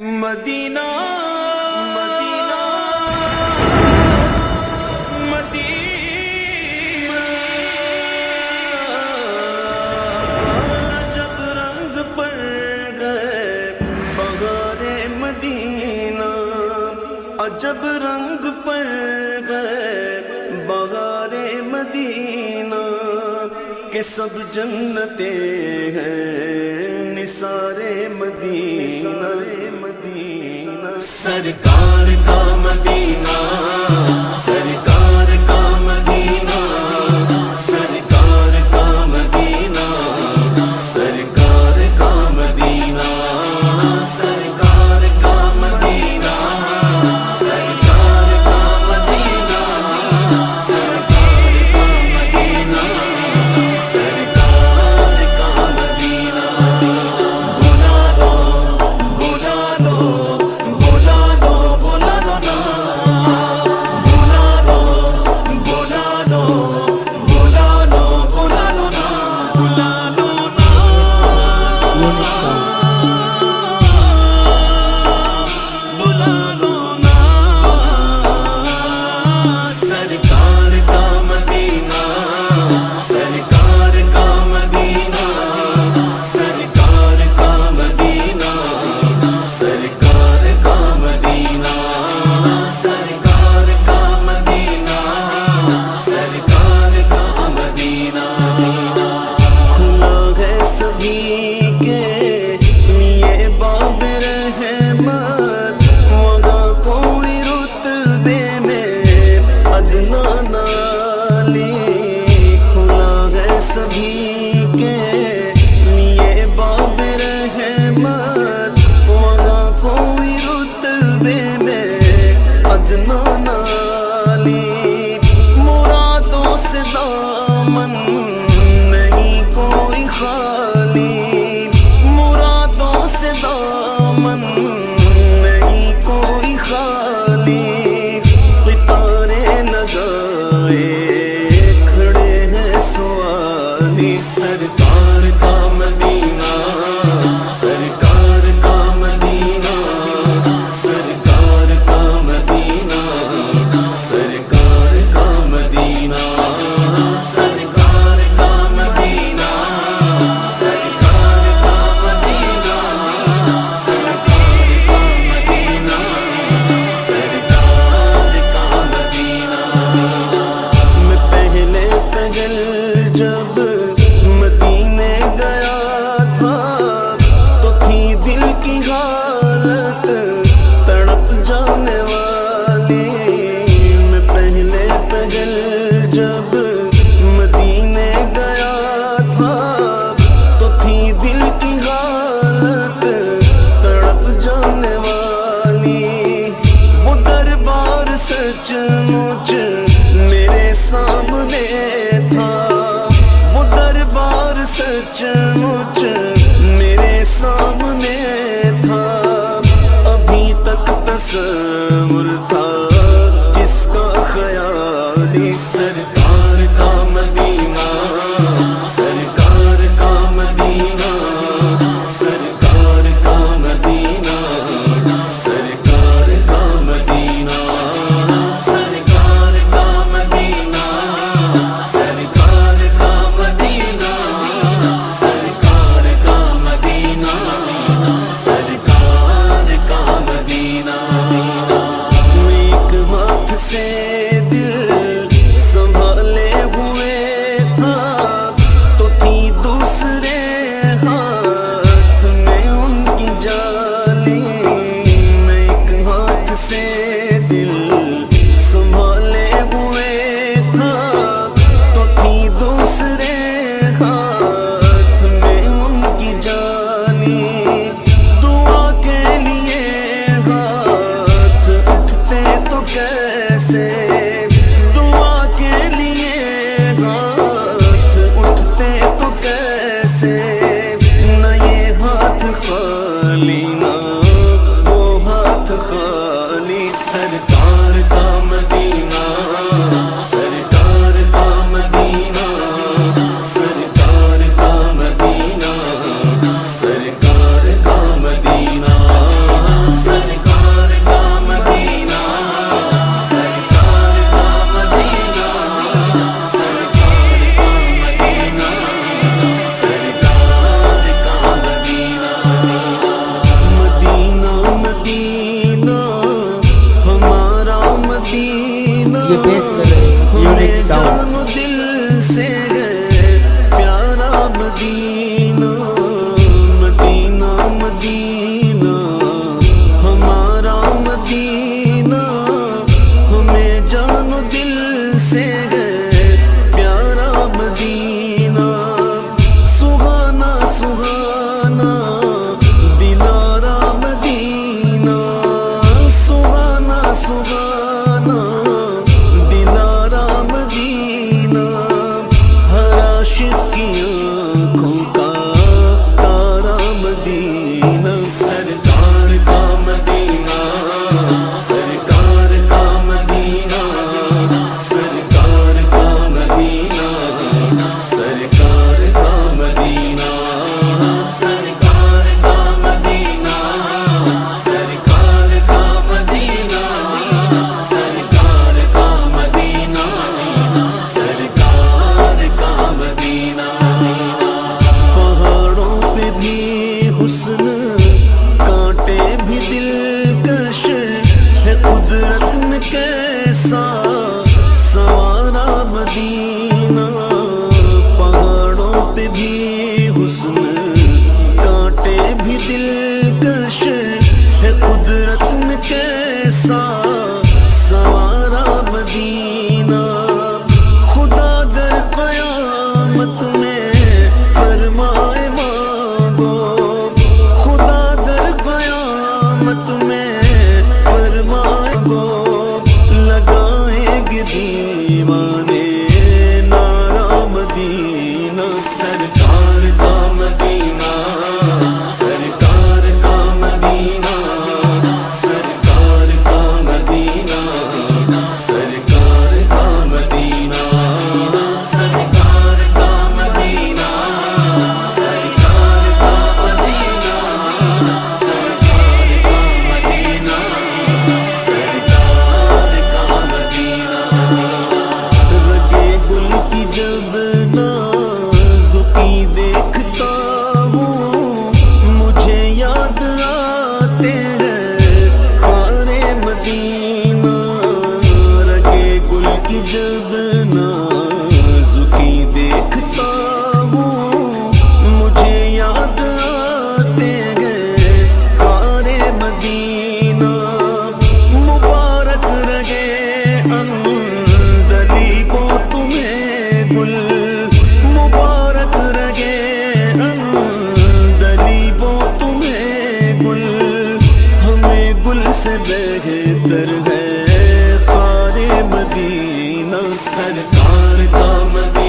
مدینہ مدینہ مدینہ، جب رنگ پڑ گئے بہار مدینہ، عجب رنگ پڑ گئے بہار مدینہ، کہ سب جنتیں ہیں نثار مدینہ، سرکار کا مدینہ، سرکار کا مدینہ، سرکار کا مدینہ، سرکار کا مدینہ، سرکار کا مدینہ، سرکار کا مدینہ، سرکار کا مدینہ، سرکار کا مدینہ، بلا لو بلا لو بلا لو بلا لو نا، بلا لو بلا لو بلا لو بلا لو نا، بلا لو نا، بلا لو نا، سرکار کا مدینہ، سرکار کا مدینہ، سرکار کا مدینہ، سرکار کا مدینہ، سرکار کا مدینہ، سرکار کا مدینہ، کھلا ہے سبھی کے لیے باب رحمت، وہاں کوئی رتبے میں ادنا نالی، کھلا ہے سبھی کے لیے باب رحمت، وہاں کوئی رتبے میں ادنا نالی، مرادوں سے دامن نہیں کوئی خالی، مرادوں سے دامن نہیں کوئی خالی، قطارے لگائے کھڑے ہیں سوالی، سرکار کا مدینہ، سرکار کا مدینہ، سرکار کا مدینہ، سرکار کا مدینہ، سرکار کا مدینہ، سرکار کا مدینہ، سرکار یہ پیش کر رہے ہیں یونک ساؤنڈ۔ جانو دل سے ہے پیارا مدینہ، مدینہ مدینہ ہمارا مدینہ، ہمیں جانو دل سے ہے پیارا مدینہ، سہانا سہانا دلارا مدینہ، سہانا سہانا دلارا مدینہ، ہر عاشق کی آنکھوں کا تارا مدینہ، سرکار کا مدینہ، سرکار کا مدینہ، سرکار کا مدینہ، سرکار کا مدینہ، سرکار کا مدینہ، سرکار کا مدینہ، سرکار کا مدینہ، سرکار کا مدینہ، پہاڑوں پہ بھی حسن، کانٹے بھی دلکش ہے، قدرت نے کیسا سنوارا مدینہ، پہاڑوں پہ بھی حسن، کانٹے بھی دلکش ہے، قدرت نے کیسا سنوارا مدینہ، خدا گر قیامت میں فرمائے مانگو، خدا گر قیامت میں فرمائے گو، لگائیں گے دیوانے نعرہ مدینہ، سرکار کا مدینہ، سرکار کا مدینہ، سرکار کا مدینہ، سرکار کا مدینہ، سرکار کا مدینہ، سرکار کا مدینہ، سرکار کا مدینہ، سرکار کا مدینہ، رگے گل کی جب نازکی دیکھتا ہوں، مجھے یاد آتے ہیں خار مدینہ، رگے گل کی جب نازکی دیکھتا ہوں، مجھے یاد آتے ہیں خار مدینہ، مبارک رہے عندلیبوں تمہیں گل، مبارک رہے عندلیبوں تمہیں گل، ہمیں گل سے بہتر ہے خار مدینہ، سرکار کا مدینہ،